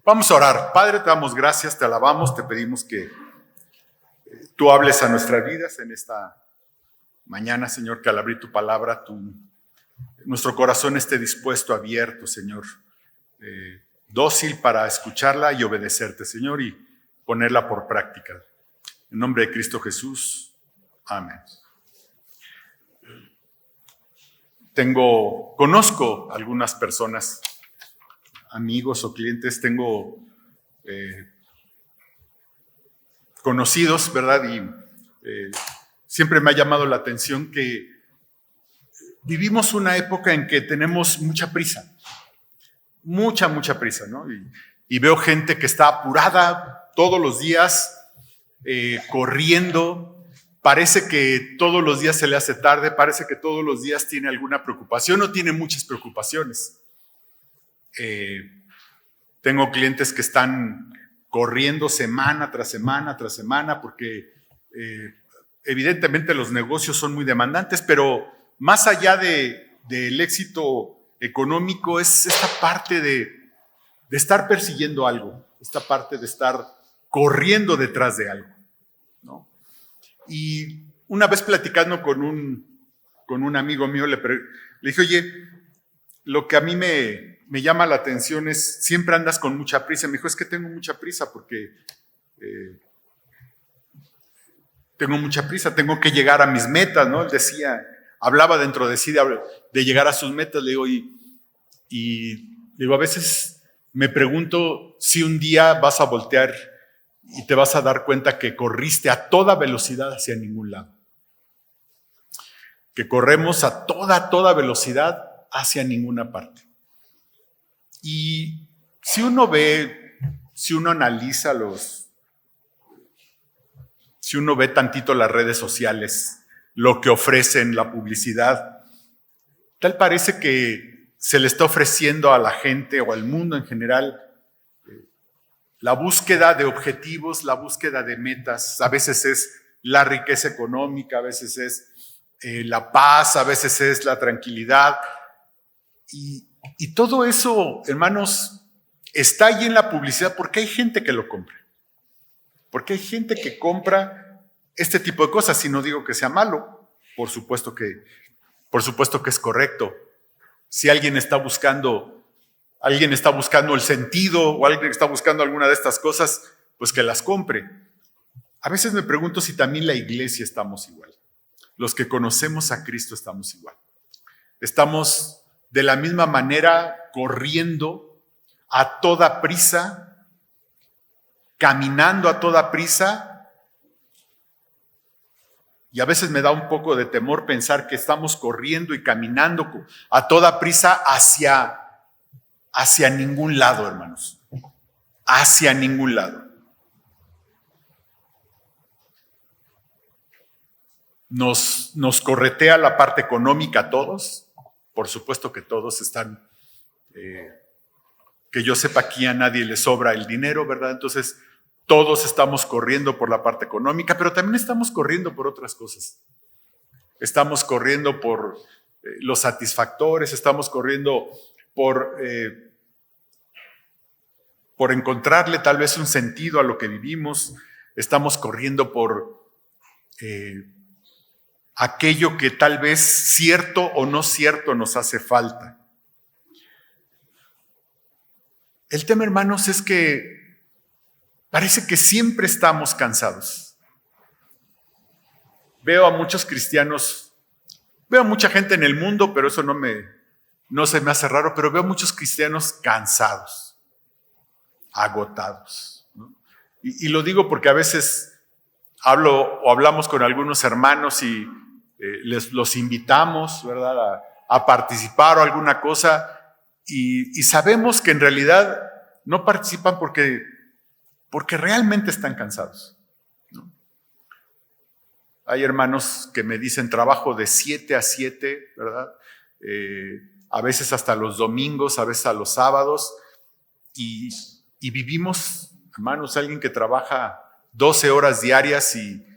Vamos a orar. Padre, te damos gracias, te alabamos, te pedimos que tú hables a nuestras vidas en esta mañana, Señor, que al abrir tu palabra, nuestro corazón esté dispuesto, abierto, Señor, dócil para escucharla y obedecerte, Señor, y ponerla por práctica. En nombre de Cristo Jesús. Amén. Conozco algunas personas, amigos o clientes, tengo conocidos, ¿verdad? Y siempre me ha llamado la atención que vivimos una época en que tenemos mucha prisa, mucha prisa, ¿no? Y veo gente que está apurada todos los días, corriendo. Parece que todos los días se le hace tarde, parece que todos los días tiene alguna preocupación o tiene muchas preocupaciones. Tengo clientes que están corriendo semana tras semana tras semana porque evidentemente los negocios son muy demandantes, pero más allá del éxito económico es esta parte de estar persiguiendo algo, esta parte de estar corriendo detrás de algo, ¿no? Y una vez platicando con un amigo mío, le dije, oye, lo que a mí me llama la atención es, siempre andas con mucha prisa. Me dijo, es que tengo mucha prisa porque tengo mucha prisa, tengo que llegar a mis metas, ¿no? Él decía, hablaba dentro de sí de llegar a sus metas. Le digo, a veces me pregunto si un día vas a voltear y te vas a dar cuenta que corriste a toda velocidad hacia ningún lado. Que corremos a toda velocidad hacia ninguna parte. Y si uno analiza si uno ve tantito las redes sociales, lo que ofrecen, la publicidad, tal parece que se le está ofreciendo a la gente o al mundo en general la búsqueda de objetivos, la búsqueda de metas. A veces es la riqueza económica, a veces es la paz, a veces es la tranquilidad. Y todo eso, hermanos, está ahí en la publicidad porque hay gente que lo compra. Porque hay gente que compra este tipo de cosas. Y no digo que sea malo, por supuesto que es correcto. Si alguien está buscando el sentido o alguien está buscando alguna de estas cosas, pues que las compre. A veces me pregunto si también la iglesia estamos igual. Los que conocemos a Cristo estamos igual. Estamos de la misma manera corriendo a toda prisa, caminando a toda prisa. Y a veces me da un poco de temor pensar que estamos corriendo y caminando a toda prisa hacia ningún lado, hermanos. Hacia ningún lado. Nos corretea la parte económica a todos. Por supuesto que todos están, que yo sepa, aquí a nadie le sobra el dinero, ¿verdad? Entonces, todos estamos corriendo por la parte económica, pero también estamos corriendo por otras cosas. Estamos corriendo por los satisfactores, estamos corriendo por encontrarle tal vez un sentido a lo que vivimos, estamos corriendo por aquello que tal vez cierto o no cierto nos hace falta. El tema, hermanos, es que parece que siempre estamos cansados. Veo a muchos cristianos, veo a mucha gente en el mundo, pero eso no se me hace raro, pero veo a muchos cristianos cansados, agotados, ¿no? Y lo digo porque a veces hablamos con algunos hermanos y los invitamos, ¿verdad?, a participar o alguna cosa, y sabemos que en realidad no participan porque realmente están cansados, ¿no? Hay hermanos que me dicen trabajo de 7 a 7, ¿verdad? A veces hasta los domingos, a veces a los sábados, y vivimos, hermanos, alguien que trabaja 12 horas diarias y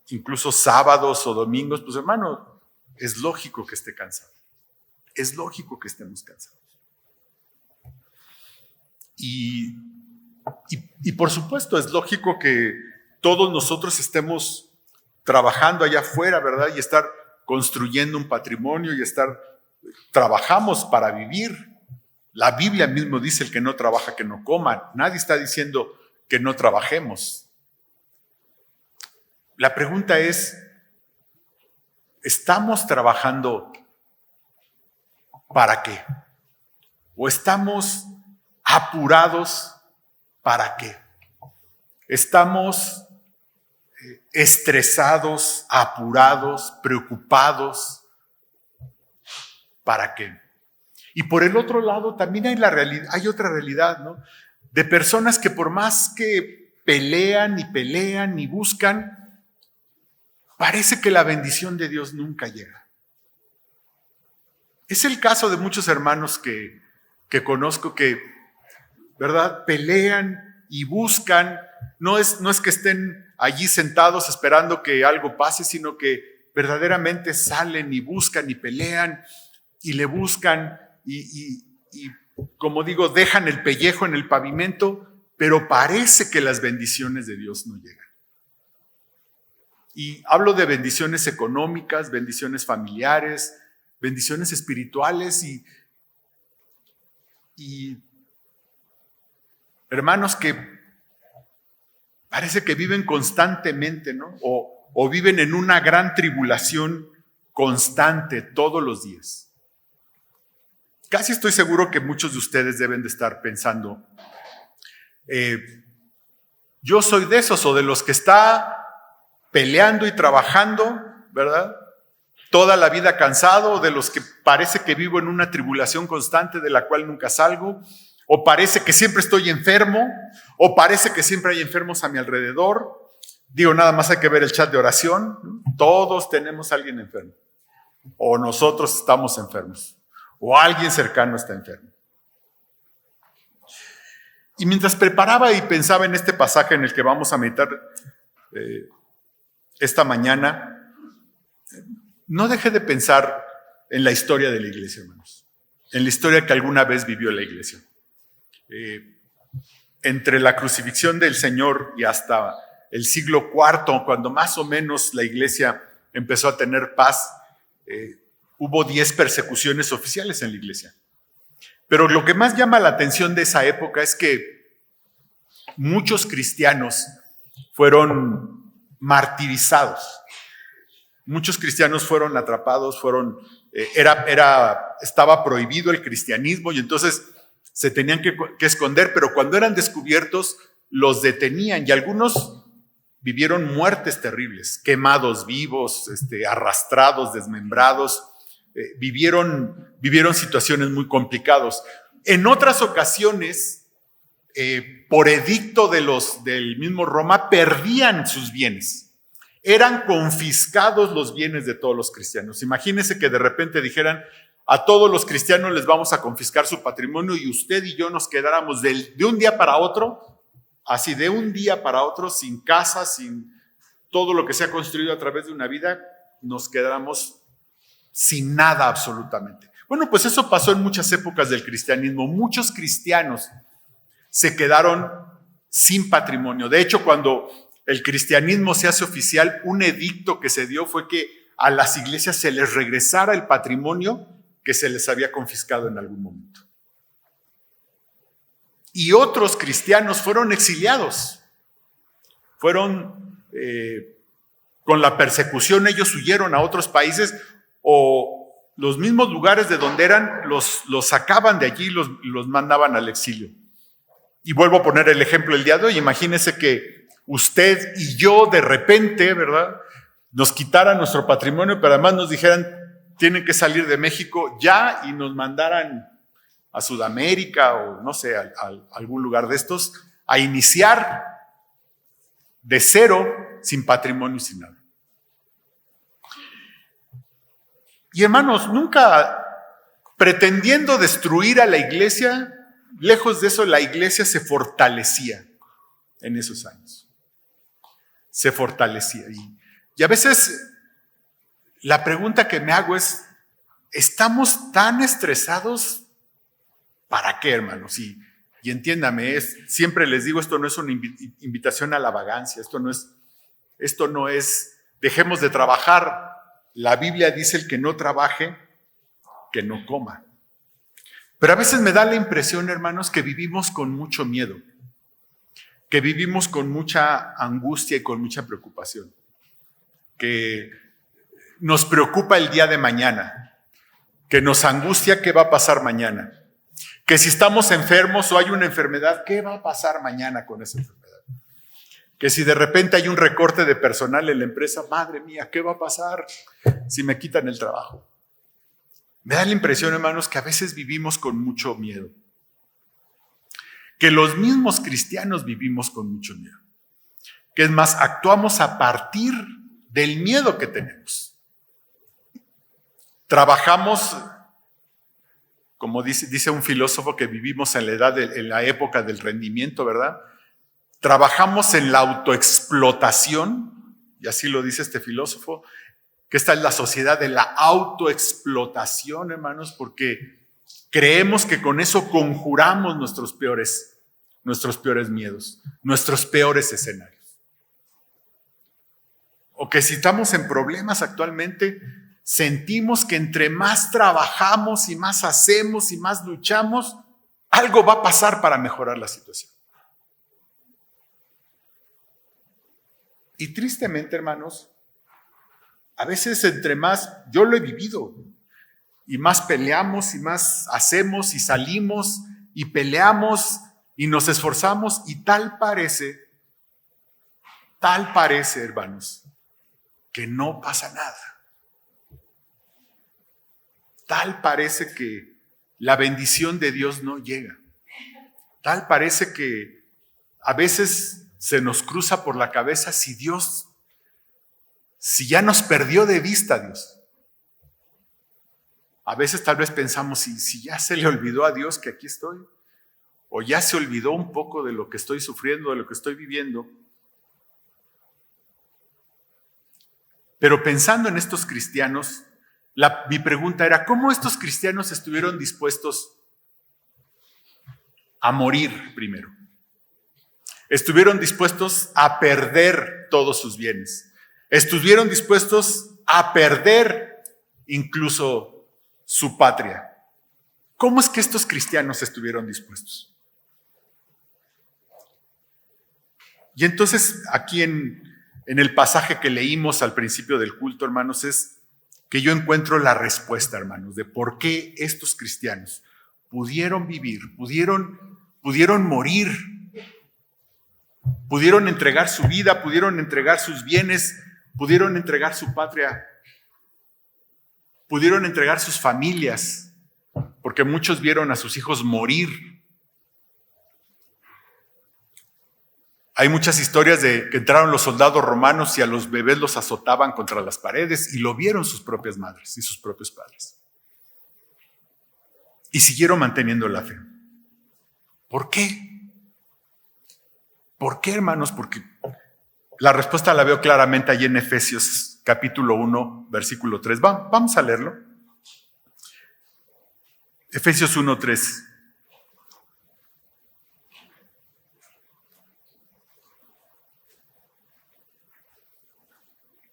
incluso sábados o domingos, pues hermano, es lógico que esté cansado. Es lógico que estemos cansados. Y, y por supuesto es lógico que todos nosotros estemos trabajando allá afuera, ¿verdad? Y estar construyendo un patrimonio y trabajamos para vivir. La Biblia mismo dice: el que no trabaja, que no coma. Nadie está diciendo que no trabajemos. La pregunta es, ¿estamos trabajando para qué? ¿O estamos apurados para qué? ¿Estamos estresados, apurados, preocupados? ¿Para qué? Y por el otro lado también hay otra realidad, ¿no? De personas que por más que pelean y buscan, parece que la bendición de Dios nunca llega. Es el caso de muchos hermanos que conozco que, ¿verdad?, pelean y buscan. No es que estén allí sentados esperando que algo pase, sino que verdaderamente salen y buscan y pelean y le buscan y como digo, dejan el pellejo en el pavimento, pero parece que las bendiciones de Dios no llegan. Y hablo de bendiciones económicas, bendiciones familiares, bendiciones espirituales y hermanos que parece que viven constantemente, ¿no? O viven en una gran tribulación constante todos los días. Casi estoy seguro que muchos de ustedes deben de estar pensando, yo soy de esos o de los que está peleando y trabajando, ¿verdad?, toda la vida cansado, o de los que parece que vivo en una tribulación constante de la cual nunca salgo, o parece que siempre estoy enfermo, o parece que siempre hay enfermos a mi alrededor. Digo, nada más hay que ver el chat de oración, ¿no? Todos tenemos a alguien enfermo, o nosotros estamos enfermos, o alguien cercano está enfermo. Y mientras preparaba y pensaba en este pasaje en el que vamos a meditar esta mañana, no dejé de pensar en la historia de la iglesia, hermanos, en la historia que alguna vez vivió la iglesia. Entre la crucifixión del Señor y hasta el siglo IV, cuando más o menos la iglesia empezó a tener paz, hubo 10 persecuciones oficiales en la iglesia. Pero lo que más llama la atención de esa época es que muchos cristianos fueron martirizados. Muchos cristianos fueron atrapados, estaba prohibido el cristianismo y entonces se tenían que esconder, pero cuando eran descubiertos los detenían y algunos vivieron muertes terribles, quemados vivos, arrastrados, desmembrados, vivieron situaciones muy complicadas. En otras ocasiones, por edicto del mismo Roma, perdían sus bienes. Eran confiscados los bienes de todos los cristianos. Imagínense que de repente dijeran: a todos los cristianos les vamos a confiscar su patrimonio y usted y yo nos quedáramos de un día para otro, así de un día para otro, sin casa, sin todo lo que se ha construido a través de una vida, nos quedáramos sin nada absolutamente. Bueno, pues eso pasó en muchas épocas del cristianismo. Muchos cristianos se quedaron sin patrimonio. De hecho, cuando el cristianismo se hace oficial, un edicto que se dio fue que a las iglesias se les regresara el patrimonio que se les había confiscado en algún momento. Y otros cristianos fueron exiliados. Fueron, con la persecución, ellos huyeron a otros países o los mismos lugares de donde eran, los sacaban de allí y los mandaban al exilio. Y vuelvo a poner el ejemplo el día de hoy. Imagínense que usted y yo de repente, ¿verdad?, nos quitaran nuestro patrimonio, pero además nos dijeran: tienen que salir de México ya, y nos mandaran a Sudamérica o no sé, a algún lugar de estos, a iniciar de cero, sin patrimonio y sin nada. Y hermanos, nunca pretendiendo destruir a la iglesia, lejos de eso, la iglesia se fortalecía en esos años. Se fortalecía. Y a veces la pregunta que me hago es: ¿estamos tan estresados? ¿Para qué, hermanos? Y entiéndame, siempre les digo, esto no es una invitación a la vagancia, esto no es, dejemos de trabajar. La Biblia dice: el que no trabaje, que no coma. Pero a veces me da la impresión, hermanos, que vivimos con mucho miedo, que vivimos con mucha angustia y con mucha preocupación, que nos preocupa el día de mañana, que nos angustia qué va a pasar mañana, que si estamos enfermos o hay una enfermedad, ¿qué va a pasar mañana con esa enfermedad? Que si de repente hay un recorte de personal en la empresa, madre mía, ¿qué va a pasar si me quitan el trabajo? Me da la impresión, hermanos, que a veces vivimos con mucho miedo, que los mismos cristianos vivimos con mucho miedo, que es más, actuamos a partir del miedo que tenemos. Trabajamos, como dice un filósofo, que vivimos en la época del rendimiento, ¿verdad? Trabajamos en la autoexplotación, y así lo dice este filósofo, que esta es la sociedad de la autoexplotación, hermanos, porque creemos que con eso conjuramos nuestros peores miedos, nuestros peores escenarios. O que si estamos en problemas actualmente, sentimos que entre más trabajamos y más hacemos y más luchamos, algo va a pasar para mejorar la situación. Y tristemente, hermanos, a veces entre más, yo lo he vivido, y más peleamos y más hacemos y salimos y peleamos y nos esforzamos, y tal parece, hermanos, que no pasa nada. Tal parece que la bendición de Dios no llega. Tal parece que a veces se nos cruza por la cabeza si ya nos perdió de vista Dios. A veces tal vez pensamos si ya se le olvidó a Dios que aquí estoy, o ya se olvidó un poco de lo que estoy sufriendo, de lo que estoy viviendo. Pero pensando en estos cristianos, mi pregunta era: ¿cómo estos cristianos estuvieron dispuestos a morir primero? Estuvieron dispuestos a perder todos sus bienes. Estuvieron dispuestos a perder incluso su patria. ¿Cómo es que estos cristianos estuvieron dispuestos? Y entonces aquí en el pasaje que leímos al principio del culto, hermanos, es que yo encuentro la respuesta, hermanos, de por qué estos cristianos pudieron vivir, pudieron morir, pudieron entregar su vida, pudieron entregar sus bienes, pudieron entregar su patria, pudieron entregar sus familias, porque muchos vieron a sus hijos morir. Hay muchas historias de que entraron los soldados romanos y a los bebés los azotaban contra las paredes, y lo vieron sus propias madres y sus propios padres. Y siguieron manteniendo la fe. ¿Por qué? ¿Por qué, hermanos? Porque la respuesta la veo claramente allí en Efesios capítulo 1, versículo 3. Vamos a leerlo. Efesios 1, 3.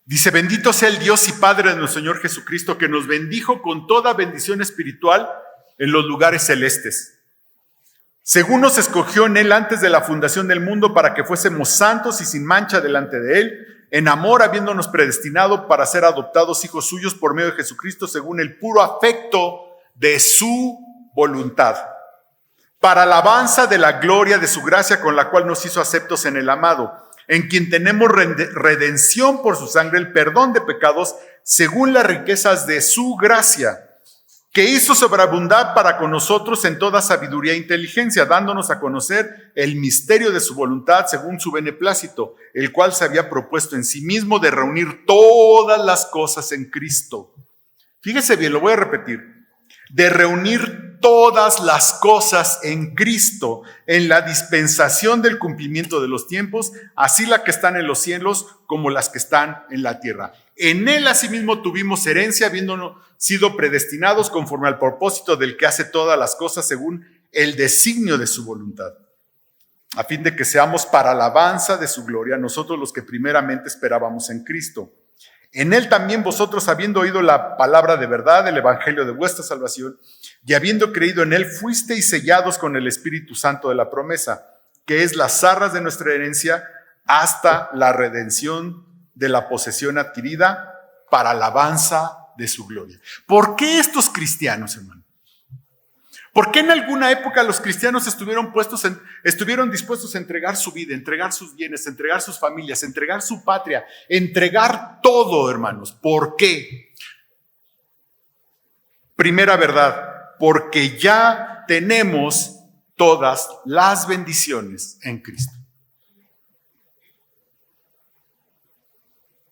Dice: bendito sea el Dios y Padre de nuestro Señor Jesucristo, que nos bendijo con toda bendición espiritual en los lugares celestes, según nos escogió en Él antes de la fundación del mundo, para que fuésemos santos y sin mancha delante de Él, en amor, habiéndonos predestinado para ser adoptados hijos suyos por medio de Jesucristo, según el puro afecto de su voluntad, para alabanza de la gloria de su gracia, con la cual nos hizo aceptos en el amado, en quien tenemos redención por su sangre, el perdón de pecados, según las riquezas de su gracia, que hizo sobreabundar para con nosotros en toda sabiduría e inteligencia, dándonos a conocer el misterio de su voluntad según su beneplácito, el cual se había propuesto en sí mismo de reunir todas las cosas en Cristo. Fíjese bien, lo voy a repetir. De reunir todas las cosas en Cristo, en la dispensación del cumplimiento de los tiempos, así las que están en los cielos como las que están en la tierra. En Él asimismo tuvimos herencia, habiéndonos sido predestinados conforme al propósito del que hace todas las cosas según el designio de su voluntad, a fin de que seamos para alabanza de su gloria, nosotros los que primeramente esperábamos en Cristo. En él también vosotros, habiendo oído la palabra de verdad, el evangelio de vuestra salvación, y habiendo creído en él, fuisteis sellados con el Espíritu Santo de la promesa, que es las arras de nuestra herencia, hasta la redención de la posesión adquirida para alabanza de su gloria. ¿Por qué estos cristianos, hermano? ¿Por qué en alguna época los cristianos estuvieron dispuestos a entregar su vida, entregar sus bienes, entregar sus familias, entregar su patria, entregar todo, hermanos? ¿Por qué? Primera verdad, porque ya tenemos todas las bendiciones en Cristo.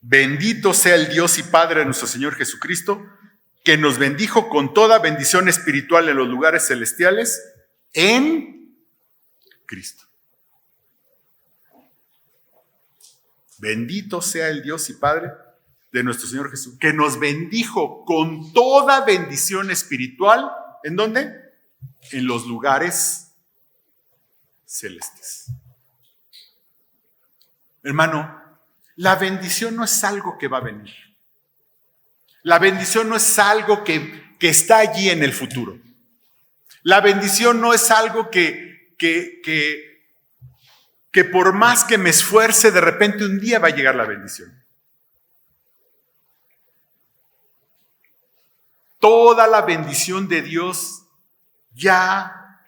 Bendito sea el Dios y Padre de nuestro Señor Jesucristo, que nos bendijo con toda bendición espiritual en los lugares celestiales en Cristo. Bendito sea el Dios y Padre de nuestro Señor Jesús, que nos bendijo con toda bendición espiritual. ¿En dónde? En los lugares celestes. Hermano, la bendición no es algo que va a venir. La bendición no es algo que está allí en el futuro. La bendición no es algo que por más que me esfuerce, de repente un día va a llegar la bendición. Toda la bendición de Dios, ya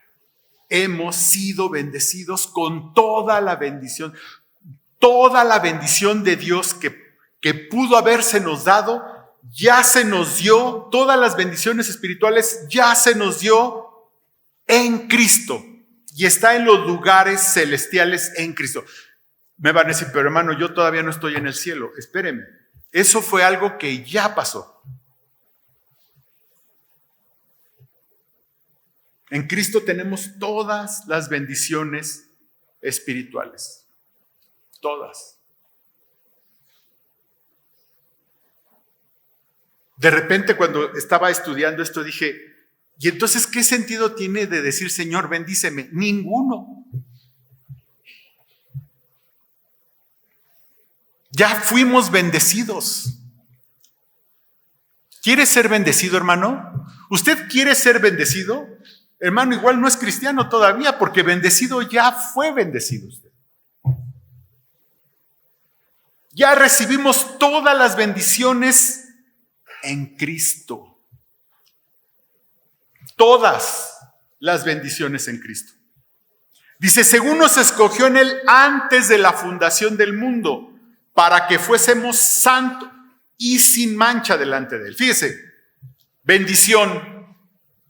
hemos sido bendecidos con toda la bendición. Toda la bendición de Dios que pudo habérsenos dado, ya se nos dio. Todas las bendiciones espirituales ya se nos dio en Cristo y está en los lugares celestiales en Cristo. Me van a decir, pero hermano, yo todavía no estoy en el cielo. Espéreme, eso fue algo que ya pasó. En Cristo tenemos todas las bendiciones espirituales. Todas. De repente, cuando estaba estudiando esto, dije, ¿y entonces qué sentido tiene de decir, Señor, bendíceme? Ninguno. Ya fuimos bendecidos. ¿Quiere ser bendecido, hermano? ¿Usted quiere ser bendecido? Hermano, igual no es cristiano todavía, porque bendecido ya fue bendecido usted. Ya recibimos todas las bendiciones en Cristo. Todas las bendiciones en Cristo. Dice, según nos escogió en él antes de la fundación del mundo, para que fuésemos santos y sin mancha delante de él. Fíjese, bendición,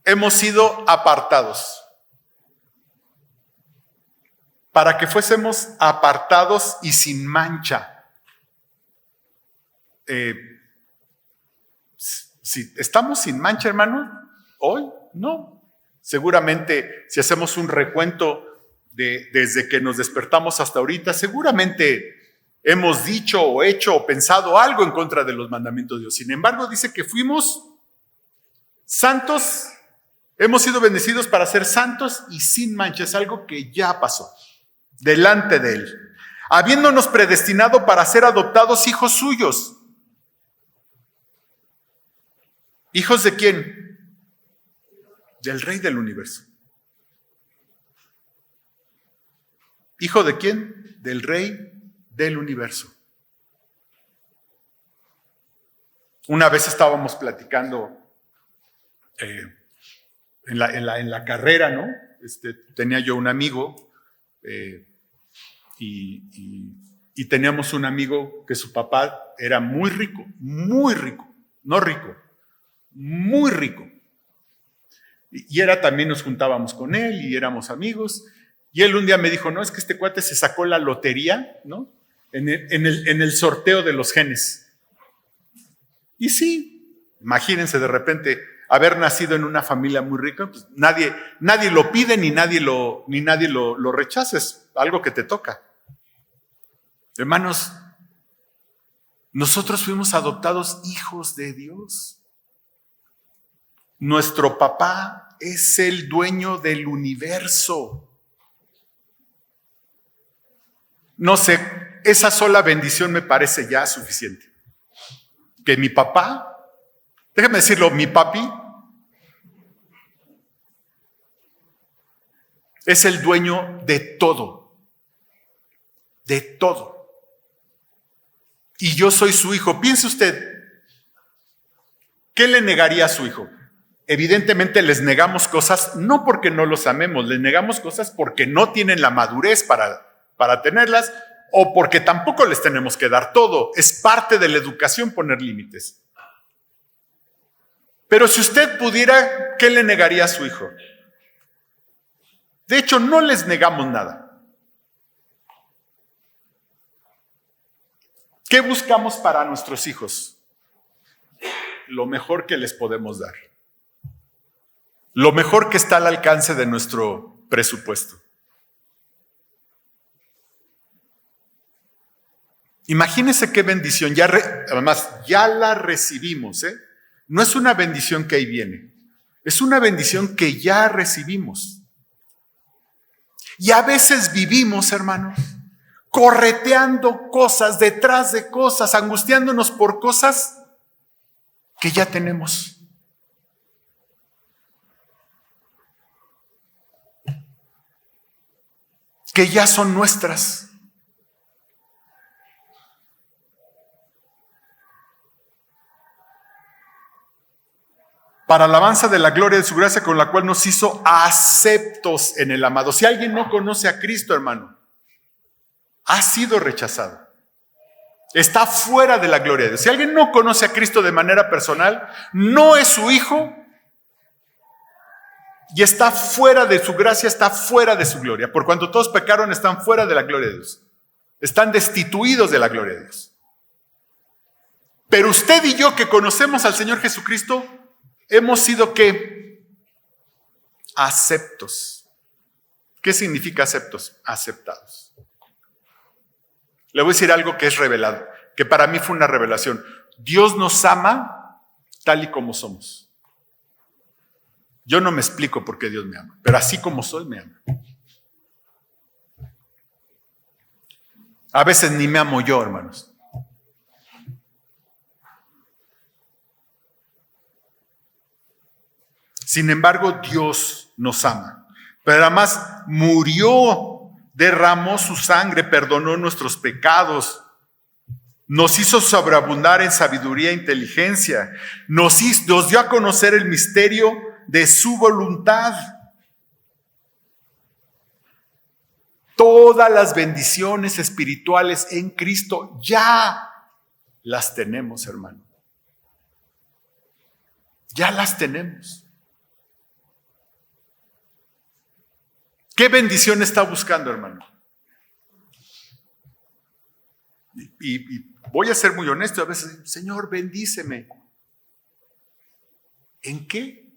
hemos sido apartados. Para que fuésemos apartados y sin mancha. Si estamos sin mancha, hermano, hoy no. Seguramente, si hacemos un recuento desde que nos despertamos hasta ahorita, seguramente hemos dicho o hecho o pensado algo en contra de los mandamientos de Dios. Sin embargo, dice que fuimos santos, hemos sido bendecidos para ser santos y sin mancha. Es algo que ya pasó delante de él, habiéndonos predestinado para ser adoptados hijos suyos. ¿Hijos de quién? Del Rey del universo. ¿Hijo de quién? Del Rey del universo. Una vez estábamos platicando en la carrera, ¿no? Tenía yo un amigo y teníamos un amigo que su papá era muy rico, no rico, muy rico. Y era también, nos juntábamos con él y éramos amigos. Y él un día me dijo, no, es que este cuate se sacó la lotería, ¿no? En el sorteo de los genes. Y sí, imagínense de repente haber nacido en una familia muy rica, pues nadie lo pide ni nadie lo rechaza, es algo que te toca. Hermanos, nosotros fuimos adoptados hijos de Dios. Nuestro papá es el dueño del universo. No sé, esa sola bendición me parece ya suficiente. Que mi papá, déjame decirlo, mi papi, es el dueño de todo. De todo. Y yo soy su hijo. Piense usted, ¿qué le negaría a su hijo? Evidentemente les negamos cosas no porque no los amemos, les negamos cosas porque no tienen la madurez para tenerlas o porque tampoco les tenemos que dar todo. Es parte de la educación poner límites. Pero si usted pudiera, ¿qué le negaría a su hijo? De hecho, no les negamos nada. ¿Qué buscamos para nuestros hijos? Lo mejor que les podemos dar. Lo mejor que está al alcance de nuestro presupuesto. Imagínense qué bendición. Además, ya la recibimos. No es una bendición que ahí viene. Es una bendición que ya recibimos. Y a veces vivimos, hermanos, correteando cosas, detrás de cosas, angustiándonos por cosas que ya tenemos. Que ya son nuestras. Para alabanza de la gloria de su gracia con la cual nos hizo aceptos en el amado. Si alguien no conoce a Cristo, hermano, ha sido rechazado. Está fuera de la gloria de Dios. Si alguien no conoce a Cristo de manera personal, no es su hijo y está fuera de su gracia, está fuera de su gloria. Por cuanto todos pecaron, están fuera de la gloria de Dios. Están destituidos de la gloria de Dios. Pero usted y yo que conocemos al Señor Jesucristo, hemos sido ¿qué? Aceptos. ¿Qué significa aceptos? Aceptados. Le voy a decir algo que es revelado, que para mí fue una revelación. Dios nos ama tal y como somos. Yo no me explico por qué Dios me ama, pero así como soy, me ama. A veces ni me amo yo, hermanos. Sin embargo, Dios nos ama. Pero además murió, derramó su sangre, perdonó nuestros pecados, nos hizo sobreabundar en sabiduría e inteligencia, nos dio a conocer el misterio de su voluntad. Todas las bendiciones espirituales en Cristo ya las tenemos, hermano. Ya las tenemos. ¿Qué bendición está buscando, hermano? Y voy a ser muy honesto, a veces, Señor, bendíceme. ¿En qué?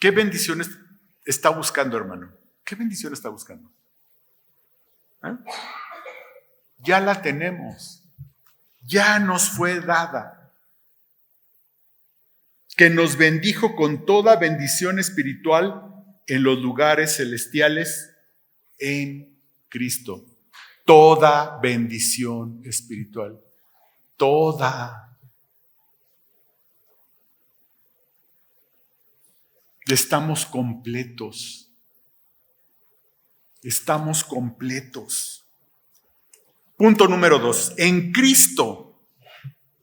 ¿Qué bendición está buscando, hermano? ¿Qué bendición está buscando? Ya la tenemos. Ya nos fue dada. Que nos bendijo con toda bendición espiritual en los lugares celestiales en Cristo. Toda bendición espiritual. Toda. Estamos completos. Estamos completos. Punto número 2. En Cristo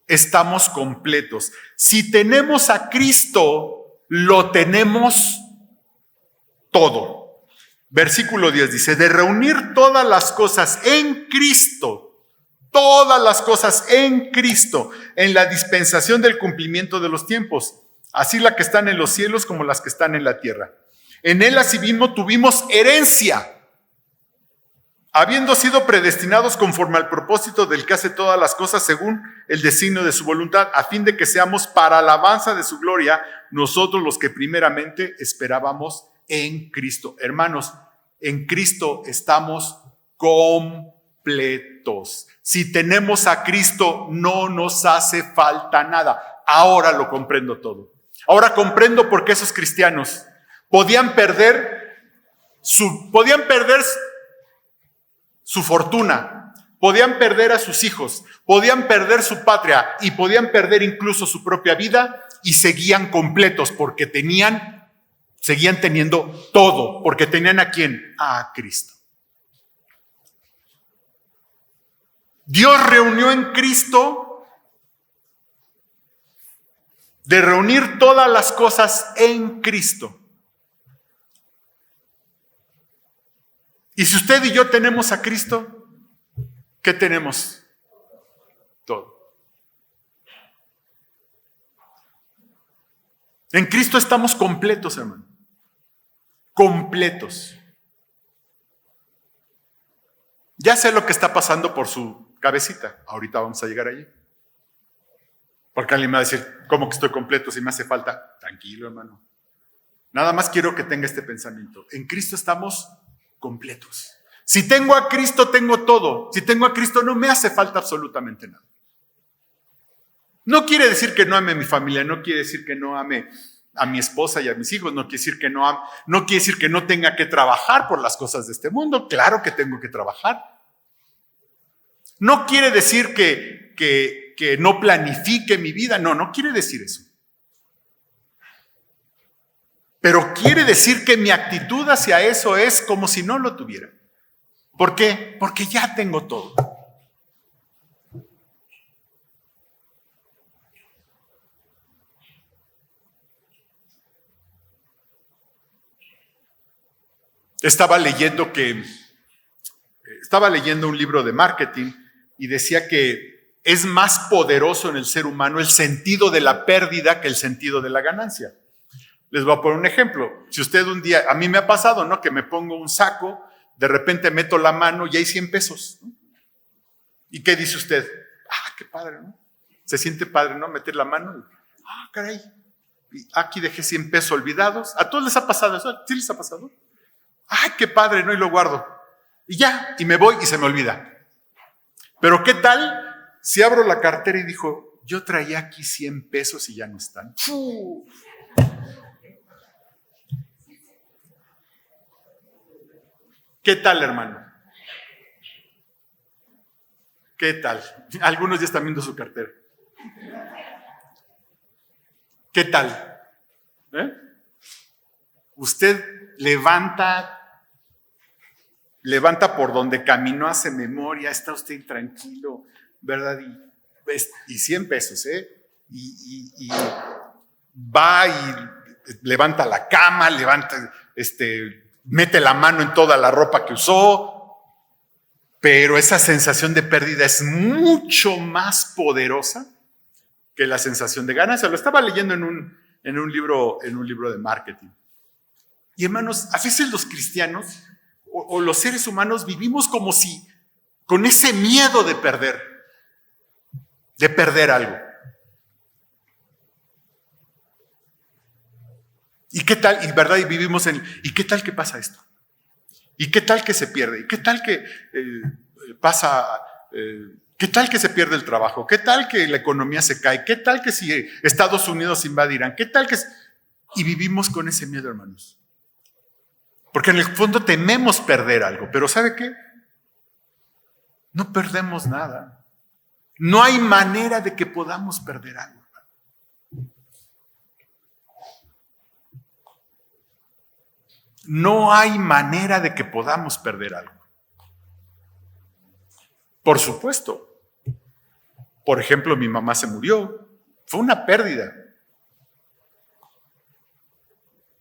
estamos completos. Si tenemos a Cristo, lo tenemos todo. Versículo 10 dice, de reunir todas las cosas en Cristo, todas las cosas en Cristo, en la dispensación del cumplimiento de los tiempos, así las que están en los cielos como las que están en la tierra. En él asimismo tuvimos herencia, habiendo sido predestinados conforme al propósito del que hace todas las cosas según el designio de su voluntad, a fin de que seamos para alabanza de su gloria, nosotros los que primeramente esperábamos en Cristo. Hermanos, en Cristo estamos completos. Si tenemos a Cristo, no nos hace falta nada. Ahora lo comprendo todo. Ahora comprendo por qué esos cristianos podían perder su fortuna, podían perder a sus hijos, podían perder su patria y podían perder incluso su propia vida y seguían completos porque seguían teniendo todo, porque tenían ¿a quién? A Cristo. Dios reunió en Cristo, de reunir todas las cosas en Cristo. Y si usted y yo tenemos a Cristo, ¿qué tenemos? Todo. En Cristo estamos completos, hermano. Completos. Ya sé lo que está pasando por su cabecita. Ahorita vamos a llegar allí. Porque alguien me va a decir, ¿cómo que estoy completo si me hace falta? Tranquilo, hermano. Nada más quiero que tenga este pensamiento. En Cristo estamos completos. Si tengo a Cristo, tengo todo. Si tengo a Cristo, no me hace falta absolutamente nada. No quiere decir que no ame a mi familia, no quiere decir que no ame a mi esposa y a mis hijos, no quiere decir que no tenga que trabajar por las cosas de este mundo. Claro que tengo que trabajar. No quiere decir que no planifique mi vida, no quiere decir eso. Pero quiere decir que mi actitud hacia eso es como si no lo tuviera. ¿Por qué? Porque ya tengo todo. Estaba leyendo un libro de marketing y decía que es más poderoso en el ser humano el sentido de la pérdida que el sentido de la ganancia. Les voy a poner un ejemplo. Si usted un día, a mí me ha pasado, ¿no? Que me pongo un saco, de repente meto la mano y hay 100 pesos. ¿No? ¿Y qué dice usted? Qué padre, ¿no? Se siente padre, ¿no? Meter la mano. Caray. Y aquí dejé 100 pesos olvidados. ¿A todos les ha pasado eso? ¿Sí les ha pasado? Qué padre, ¿no? Y lo guardo. Y ya, y me voy y se me olvida. Pero ¿qué tal si abro la cartera y dijo, yo traía aquí 100 pesos y ya no están? ¡Fu! ¿Qué tal, hermano? ¿Qué tal? Algunos ya están viendo su cartera. ¿Qué tal? Usted levanta por donde caminó, hace memoria, está usted intranquilo, ¿verdad? Y 100 pesos, Y va y levanta la cama, mete la mano en toda la ropa que usó, pero esa sensación de pérdida es mucho más poderosa que la sensación de ganancia. Lo estaba leyendo en un libro de marketing. Y hermanos, a veces los cristianos o los seres humanos vivimos como si con ese miedo de perder algo. ¿Y qué tal? Y verdad, y vivimos ¿y qué tal que pasa esto? ¿Y qué tal que se pierde? ¿Y qué tal que qué tal que se pierde el trabajo? ¿Qué tal que la economía se cae? ¿Qué tal que si Estados Unidos invadirán? ¿Qué tal que...? Y vivimos con ese miedo, hermanos. Porque en el fondo tememos perder algo. Pero ¿sabe qué? No perdemos nada. No hay manera de que podamos perder algo. No hay manera de que podamos perder algo. Por supuesto. Por ejemplo, mi mamá se murió. Fue una pérdida.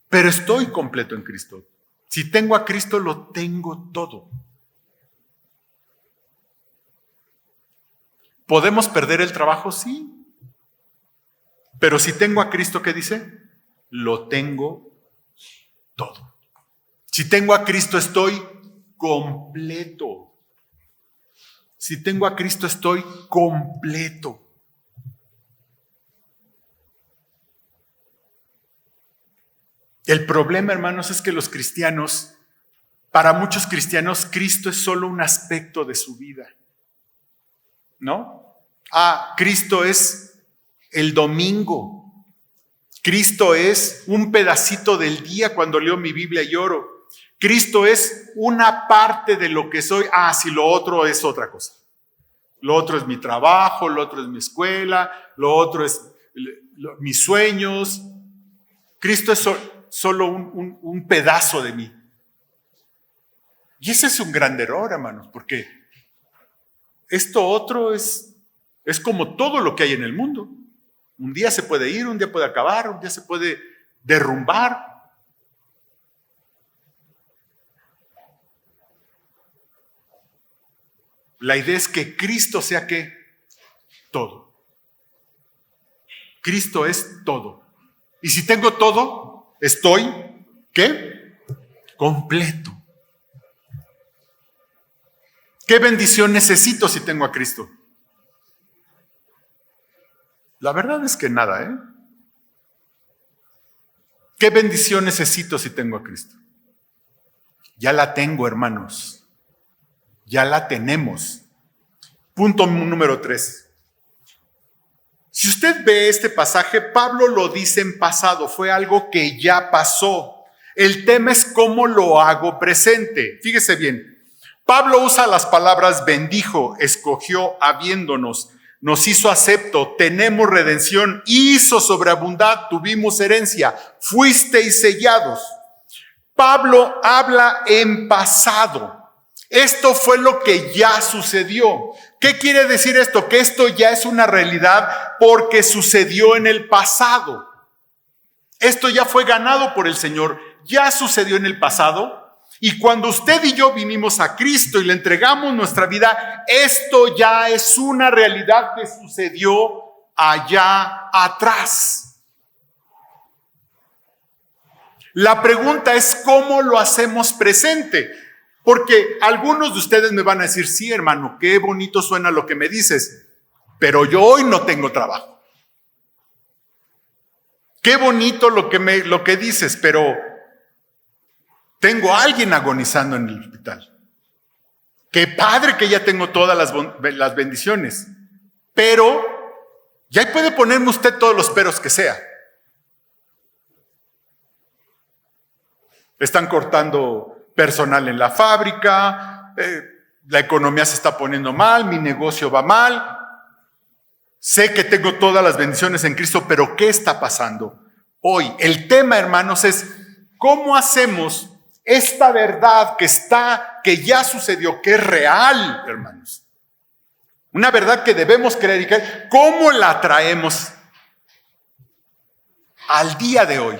Pero estoy completo en Cristo. Si tengo a Cristo, lo tengo todo. ¿Podemos perder el trabajo? Sí. Pero si tengo a Cristo, ¿qué dice? Lo tengo todo. Si tengo a Cristo, estoy completo. Si tengo a Cristo, estoy completo. El problema, hermanos, es que los cristianos, para muchos cristianos, Cristo es solo un aspecto de su vida. ¿No? Cristo es el domingo. Cristo es un pedacito del día cuando leo mi Biblia y oro. Cristo es una parte de lo que soy. Si lo otro es otra cosa. Lo otro es mi trabajo, lo otro es mi escuela, lo otro es mis sueños. Cristo es solo un pedazo de mí. Y ese es un gran error, hermanos, porque esto otro es como todo lo que hay en el mundo. Un día se puede ir, un día puede acabar, un día se puede derrumbar. La idea es que Cristo sea ¿qué? Todo. Cristo es todo. Y si tengo todo, estoy ¿qué? Completo. ¿Qué bendición necesito si tengo a Cristo? La verdad es que nada, ¿eh? ¿Qué bendición necesito si tengo a Cristo? Ya la tengo, hermanos. Ya la tenemos. Punto número 3. Si usted ve este pasaje, Pablo lo dice en pasado, fue algo que ya pasó. El tema es cómo lo hago presente. Fíjese bien, Pablo usa las palabras bendijo, escogió, habiéndonos, nos hizo acepto, tenemos redención, hizo sobreabundar, tuvimos herencia, fuisteis sellados. Pablo habla en pasado. Esto fue lo que ya sucedió. ¿Qué quiere decir esto? Que esto ya es una realidad porque sucedió en el pasado. Esto ya fue ganado por el Señor, ya sucedió en el pasado. Y cuando usted y yo vinimos a Cristo y le entregamos nuestra vida, esto ya es una realidad que sucedió allá atrás. La pregunta es ¿cómo lo hacemos presente? Porque algunos de ustedes me van a decir, sí, hermano, qué bonito suena lo que me dices, pero yo hoy no tengo trabajo. Qué bonito lo que dices, pero tengo a alguien agonizando en el hospital. Qué padre que ya tengo todas las bendiciones, pero ya puede ponerme usted todos los peros que sea. Están cortando personal en la fábrica, la economía se está poniendo mal, mi negocio va mal. Sé que tengo todas las bendiciones en Cristo, pero ¿qué está pasando hoy? El tema, hermanos, es ¿cómo hacemos esta verdad que ya sucedió, que es real, hermanos? Una verdad que debemos creer y creer. ¿Cómo la traemos al día de hoy?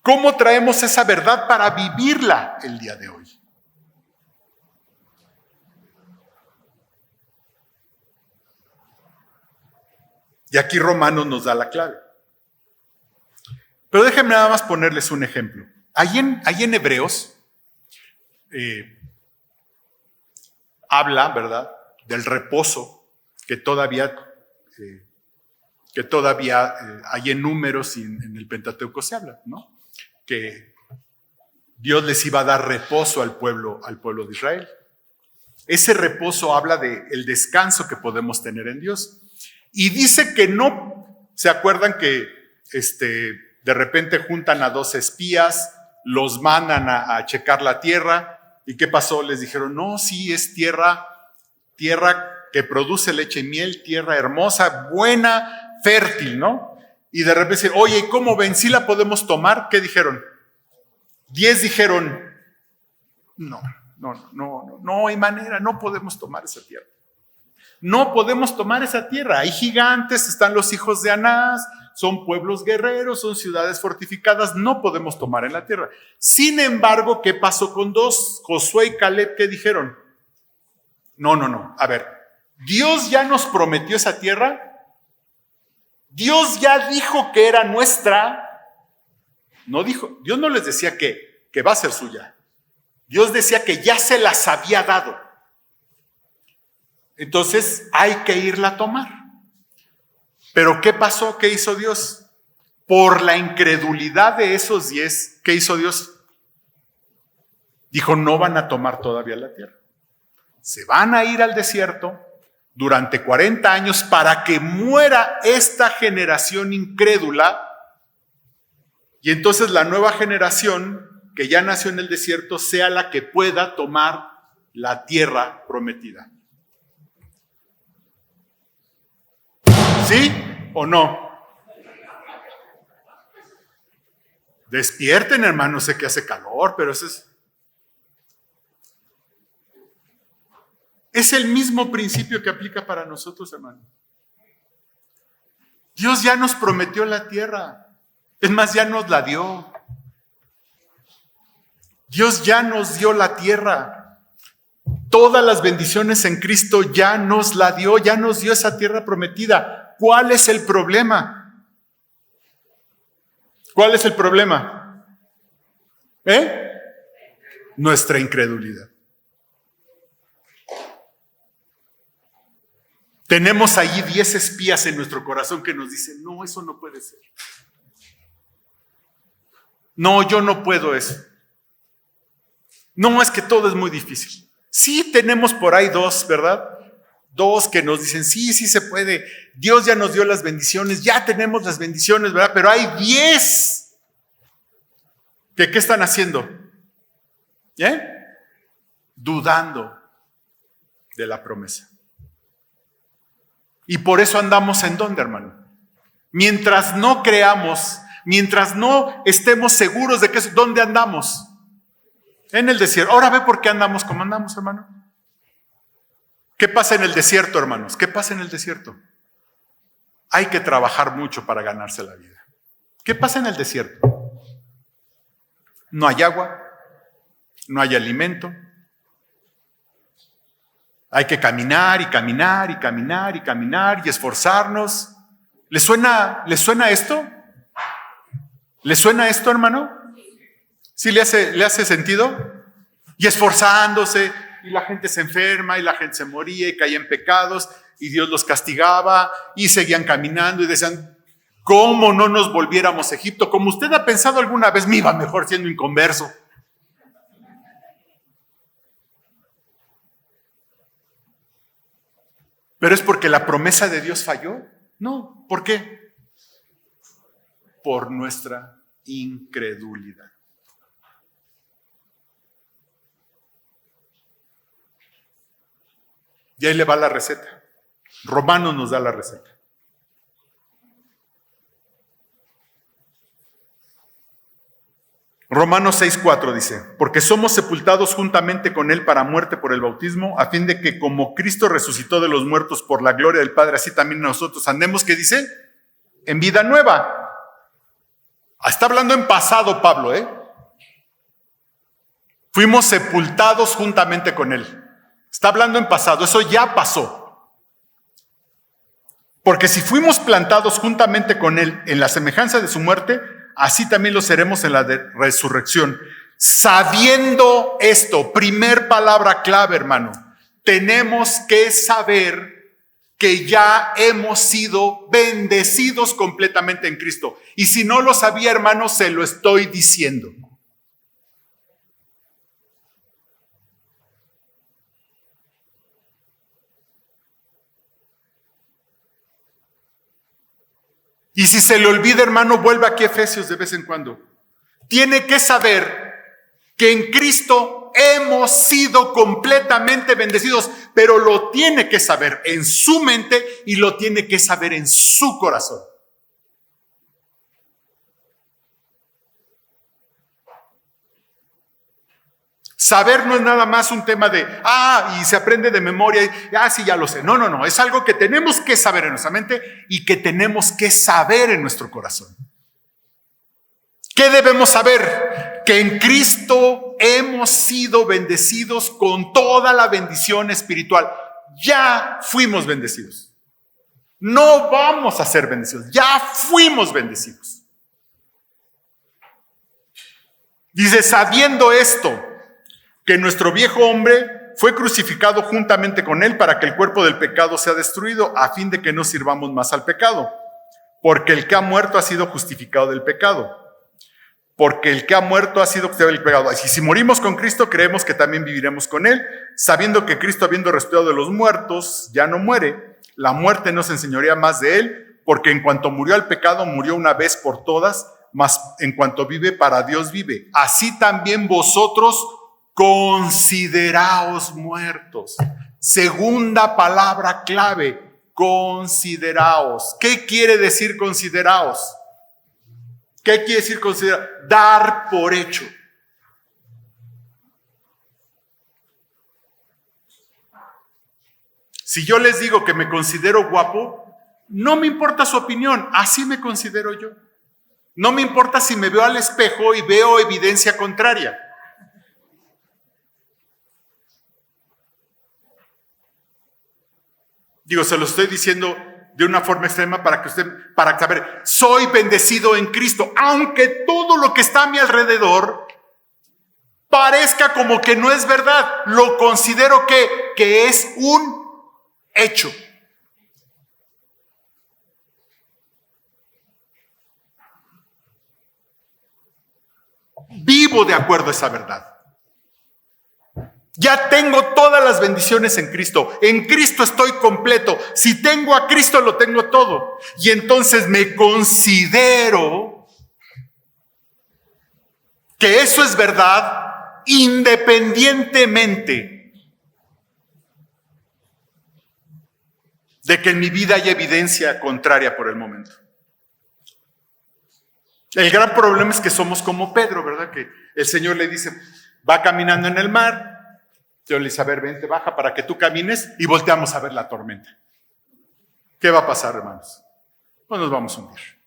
¿Cómo traemos esa verdad para vivirla el día de hoy? Y aquí Romanos nos da la clave. Pero déjenme nada más ponerles un ejemplo. Ahí en Hebreos habla, ¿verdad?, del reposo que todavía hay en Números y en el Pentateuco se habla, ¿no? Que Dios les iba a dar reposo al pueblo de Israel. Ese reposo habla del descanso que podemos tener en Dios. Y dice que no, ¿se acuerdan que de repente juntan a 2 espías, los mandan a checar la tierra? ¿Y qué pasó? Les dijeron, no, sí, es tierra que produce leche y miel, tierra hermosa, buena, fértil, ¿no? Y de repente dicen, oye, ¿y cómo ven? ¿Sí la podemos tomar? ¿Qué dijeron? 10 dijeron, no hay manera, no podemos tomar esa tierra. No podemos tomar esa tierra. Hay gigantes, están los hijos de Anás, son pueblos guerreros, son ciudades fortificadas, no podemos tomar en la tierra. Sin embargo, ¿qué pasó con 2? Josué y Caleb, ¿qué dijeron? No, a ver, Dios ya nos prometió esa tierra. Dios ya dijo que era nuestra. No dijo, Dios no les decía que va a ser suya. Dios decía que ya se las había dado. Entonces hay que irla a tomar. Pero ¿qué pasó? ¿Qué hizo Dios? Por la incredulidad de esos 10, ¿qué hizo Dios? Dijo, no van a tomar todavía la tierra. Se van a ir al desierto durante 40 años para que muera esta generación incrédula Y entonces la nueva generación que ya nació en el desierto sea la que pueda tomar la tierra prometida. ¿Sí o no? Despierten, hermanos, sé que hace calor, pero es el mismo principio que aplica para nosotros, hermano. Dios ya nos prometió la tierra. Es más, ya nos la dio. Dios ya nos dio la tierra. Todas las bendiciones en Cristo ya nos la dio, ya nos dio esa tierra prometida. ¿Cuál es el problema? ¿Cuál es el problema? Nuestra incredulidad. Tenemos allí 10 espías en nuestro corazón que nos dicen, no, eso no puede ser. No, yo no puedo eso. No, es que todo es muy difícil. Sí tenemos por ahí 2, ¿verdad? 2 que nos dicen, sí se puede. Dios ya nos dio las bendiciones, ya tenemos las bendiciones, ¿verdad? Pero hay 10 que ¿qué están haciendo? Dudando de la promesa. Y por eso andamos ¿en dónde, hermano? Mientras no creamos, mientras no estemos seguros de que es ¿dónde andamos? En el desierto. Ahora ve por qué andamos como andamos, hermano. ¿Qué pasa en el desierto, hermanos? ¿Qué pasa en el desierto? Hay que trabajar mucho para ganarse la vida. ¿Qué pasa en el desierto? No hay agua, no hay alimento. Hay que caminar y caminar y caminar y caminar y esforzarnos. ¿Le suena esto? ¿Le suena esto, hermano? ¿Sí le hace sentido? Y esforzándose, y la gente se enferma, y la gente se moría, y caía en pecados, y Dios los castigaba, y seguían caminando, y decían, ¿cómo no nos volviéramos a Egipto? Como usted ha pensado alguna vez, me iba mejor siendo inconverso. ¿Pero es porque la promesa de Dios falló? No. ¿Por qué? Por nuestra incredulidad. Y ahí le va la receta. Romanos nos da la receta. Romanos 6:4 dice, porque somos sepultados juntamente con Él para muerte por el bautismo, a fin de que como Cristo resucitó de los muertos por la gloria del Padre, así también nosotros andemos, ¿qué dice? En vida nueva. Está hablando en pasado Pablo, Fuimos sepultados juntamente con Él. Está hablando en pasado, eso ya pasó. Porque si fuimos plantados juntamente con Él en la semejanza de su muerte, así también lo seremos en la resurrección. Sabiendo esto, primer palabra clave, hermano, tenemos que saber que ya hemos sido bendecidos completamente en Cristo. Y si no lo sabía, hermano, se lo estoy diciendo. Y si se le olvida, hermano, vuelva aquí a Efesios de vez en cuando. Tiene que saber que en Cristo hemos sido completamente bendecidos, pero lo tiene que saber en su mente y lo tiene que saber en su corazón. Saber no es nada más un tema de, y se aprende de memoria, sí, ya lo sé. No, es algo que tenemos que saber en nuestra mente y que tenemos que saber en nuestro corazón. ¿Qué debemos saber? Que en Cristo hemos sido bendecidos con toda la bendición espiritual. Ya fuimos bendecidos. No vamos a ser bendecidos, ya fuimos bendecidos. Dice, sabiendo esto, que nuestro viejo hombre fue crucificado juntamente con Él para que el cuerpo del pecado sea destruido, a fin de que no sirvamos más al pecado. Porque el que ha muerto ha sido justificado del pecado. Porque el que ha muerto ha sido justificado del pecado. Y si morimos con Cristo, creemos que también viviremos con Él, sabiendo que Cristo, habiendo resucitado de los muertos, ya no muere. La muerte no se enseñorea más de Él, porque en cuanto murió al pecado, murió una vez por todas, mas en cuanto vive, para Dios vive. Así también vosotros consideraos muertos. Segunda palabra clave, consideraos. ¿Qué quiere decir consideraos? ¿Qué quiere decir considerar? Dar por hecho. Si yo les digo que me considero guapo, no me importa su opinión, así me considero yo. No me importa si me veo al espejo y veo evidencia contraria. Digo, se lo estoy diciendo de una forma extrema para saber, soy bendecido en Cristo, aunque todo lo que está a mi alrededor parezca como que no es verdad, lo considero que es un hecho. Vivo de acuerdo a esa verdad. Ya tengo todas las bendiciones en Cristo. En Cristo estoy completo. Si tengo a Cristo, lo tengo todo. Y entonces me considero que eso es verdad independientemente de que en mi vida haya evidencia contraria por el momento. El gran problema es que somos como Pedro, ¿verdad? Que el Señor le dice, va caminando en el mar. Yo le dice, a ver, vente, baja para que tú camines, y volteamos a ver la tormenta. ¿Qué va a pasar, hermanos? Pues nos vamos a hundir.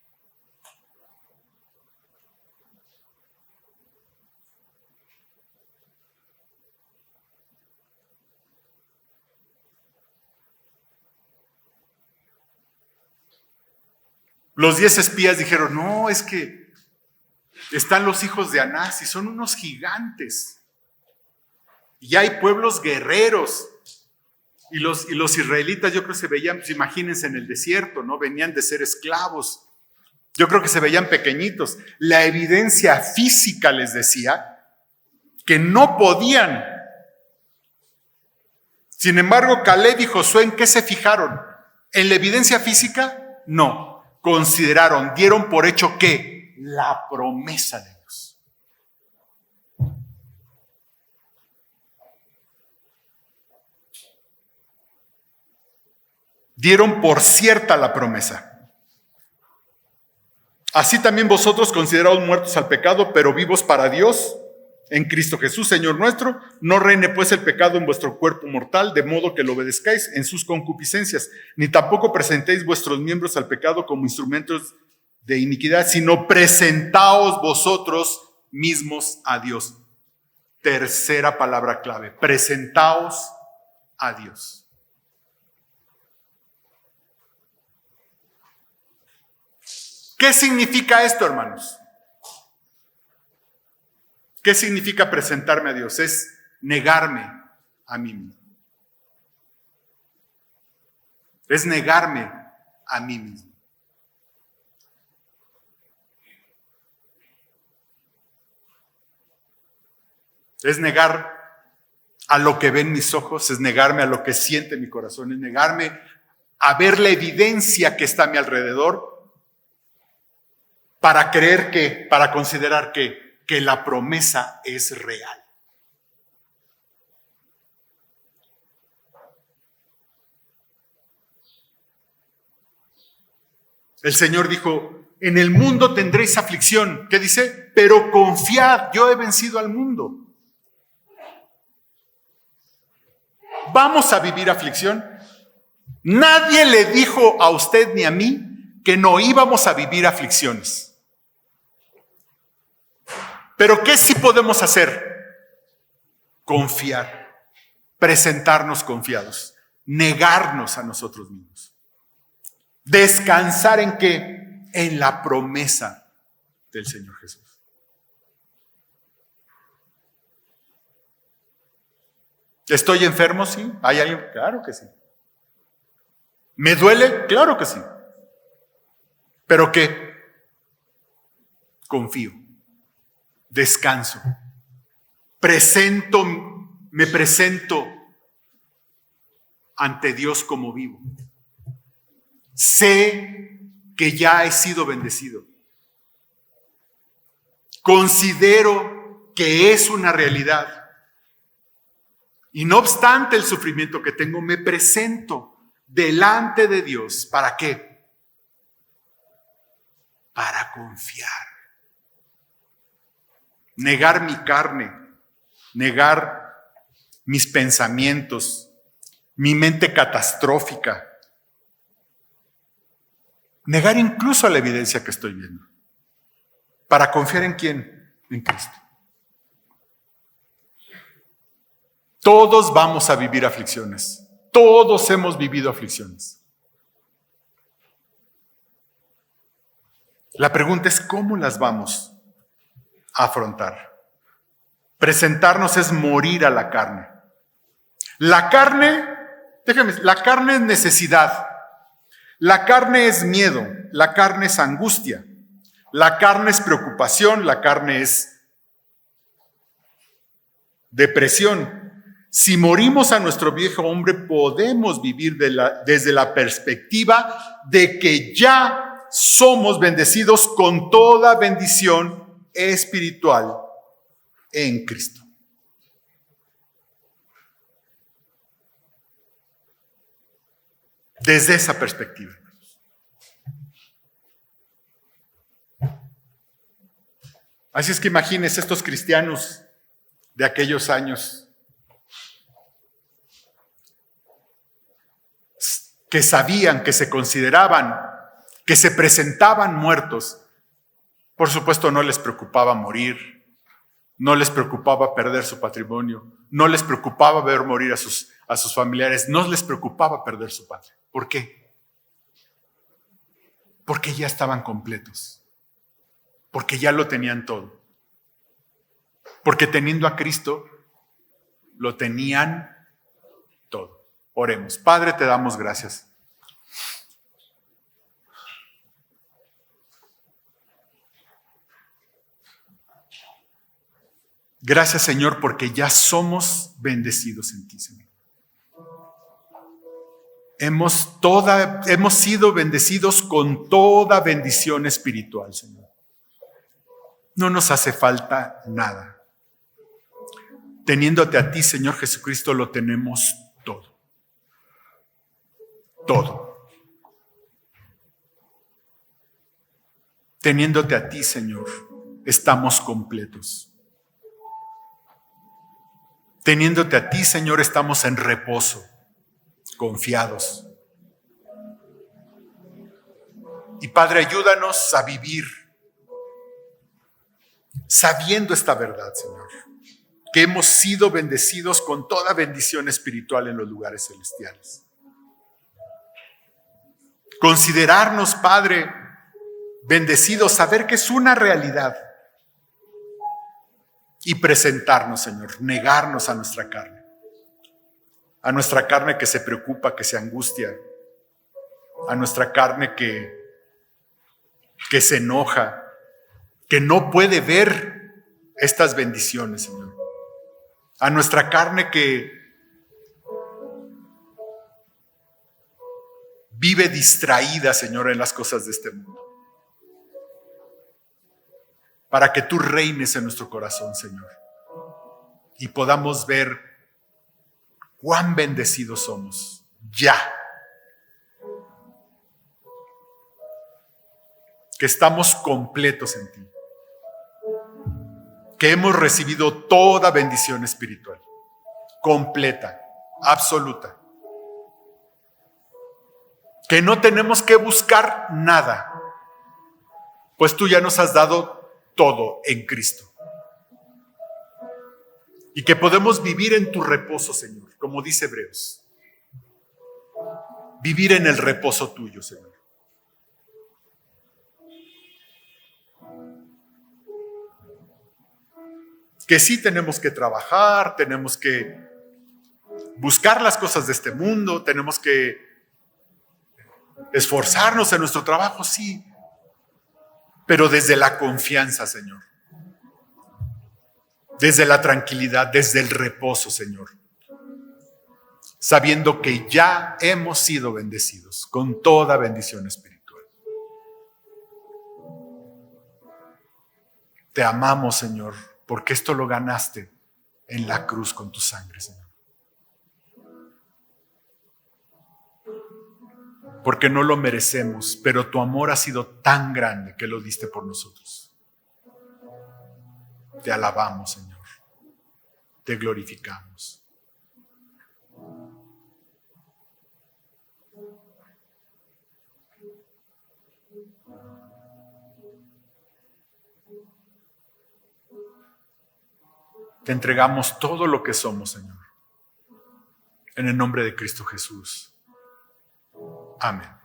Los 10 espías dijeron, no, es que están los hijos de Anás y son unos gigantes. Y hay pueblos guerreros. Y los israelitas, yo creo que se veían, pues imagínense en el desierto, ¿no? Venían de ser esclavos. Yo creo que se veían pequeñitos. La evidencia física les decía que no podían. Sin embargo, Caleb y Josué, ¿en qué se fijaron? ¿En la evidencia física? No. Consideraron, dieron por hecho que la promesa de Dios. Dieron por cierta la promesa. Así también vosotros consideraos muertos al pecado, pero vivos para Dios en Cristo Jesús, Señor nuestro. No reine pues el pecado en vuestro cuerpo mortal, de modo que lo obedezcáis en sus concupiscencias, ni tampoco presentéis vuestros miembros al pecado como instrumentos de iniquidad, sino presentaos vosotros mismos a Dios. Tercera palabra clave, presentaos a Dios. ¿Qué significa esto, hermanos? ¿Qué significa presentarme a Dios? Es negarme a mí mismo. Es negarme a mí mismo. Es negar a lo que ven mis ojos, es negarme a lo que siente mi corazón, es negarme a ver la evidencia que está a mi alrededor para creer para considerar que la promesa es real. El Señor dijo, en el mundo tendréis aflicción. ¿Qué dice? Pero confiad, yo he vencido al mundo. ¿Vamos a vivir aflicción? Nadie le dijo a usted ni a mí que no íbamos a vivir aflicciones. Pero ¿qué sí podemos hacer? Confiar, presentarnos confiados, negarnos a nosotros mismos. ¿Descansar en qué? En la promesa del Señor Jesús. ¿Estoy enfermo? Sí. ¿Hay alguien? Claro que sí. ¿Me duele? Claro que sí. ¿Pero qué? Confío. Descanso. Me presento ante Dios como vivo. Sé que ya he sido bendecido. Considero que es una realidad. Y no obstante el sufrimiento que tengo, me presento delante de Dios. ¿Para qué? Para confiar. Negar mi carne, negar mis pensamientos, mi mente catastrófica, negar incluso la evidencia que estoy viendo. ¿Para confiar en quién? En Cristo. Todos vamos a vivir aflicciones. Todos hemos vivido aflicciones. La pregunta es, ¿cómo las vamos a afrontar? Presentarnos es morir a la carne. La carne es necesidad. La carne es miedo. La carne es angustia. La carne es preocupación. La carne es depresión. Si morimos a nuestro viejo hombre, podemos vivir desde la perspectiva de que ya somos bendecidos con toda bendición espiritual en Cristo. Desde esa perspectiva. Así es que imagínense estos cristianos de aquellos años que sabían, que se consideraban, que se presentaban muertos. Por supuesto, no les preocupaba morir, no les preocupaba perder su patrimonio, no les preocupaba ver morir a sus familiares, no les preocupaba perder su patria. ¿Por qué? Porque ya estaban completos, porque ya lo tenían todo, porque teniendo a Cristo, lo tenían todo. Oremos. Padre, te damos gracias. Gracias, Señor, porque ya somos bendecidos en ti, Señor. Hemos sido bendecidos con toda bendición espiritual, Señor. No nos hace falta nada. Teniéndote a ti, Señor Jesucristo, lo tenemos todo. Todo. Teniéndote a ti, Señor, estamos completos. Teniéndote a ti, Señor, estamos en reposo, confiados. Y Padre, ayúdanos a vivir sabiendo esta verdad, Señor, que hemos sido bendecidos con toda bendición espiritual en los lugares celestiales. Considerarnos, Padre, bendecidos, saber que es una realidad. Y presentarnos, Señor, negarnos a nuestra carne que se preocupa, que se angustia, a nuestra carne que se enoja, que no puede ver estas bendiciones, Señor, a nuestra carne que vive distraída, Señor, en las cosas de este mundo. Para que tú reines en nuestro corazón, Señor, y podamos ver cuán bendecidos somos ya. Que estamos completos en ti. Que hemos recibido toda bendición espiritual, completa, absoluta. Que no tenemos que buscar nada, pues tú ya nos has dado todo en Cristo. Y que podemos vivir en tu reposo, Señor, como dice Hebreos. Vivir en el reposo tuyo, Señor. Que sí tenemos que trabajar, tenemos que buscar las cosas de este mundo, tenemos que esforzarnos en nuestro trabajo, sí. Pero desde la confianza, Señor. Desde la tranquilidad, desde el reposo, Señor. Sabiendo que ya hemos sido bendecidos con toda bendición espiritual. Te amamos, Señor, porque esto lo ganaste en la cruz con tu sangre, Señor. Porque no lo merecemos, pero tu amor ha sido tan grande que lo diste por nosotros. Te alabamos, Señor. Te glorificamos. Te entregamos todo lo que somos, Señor. En el nombre de Cristo Jesús. Amén.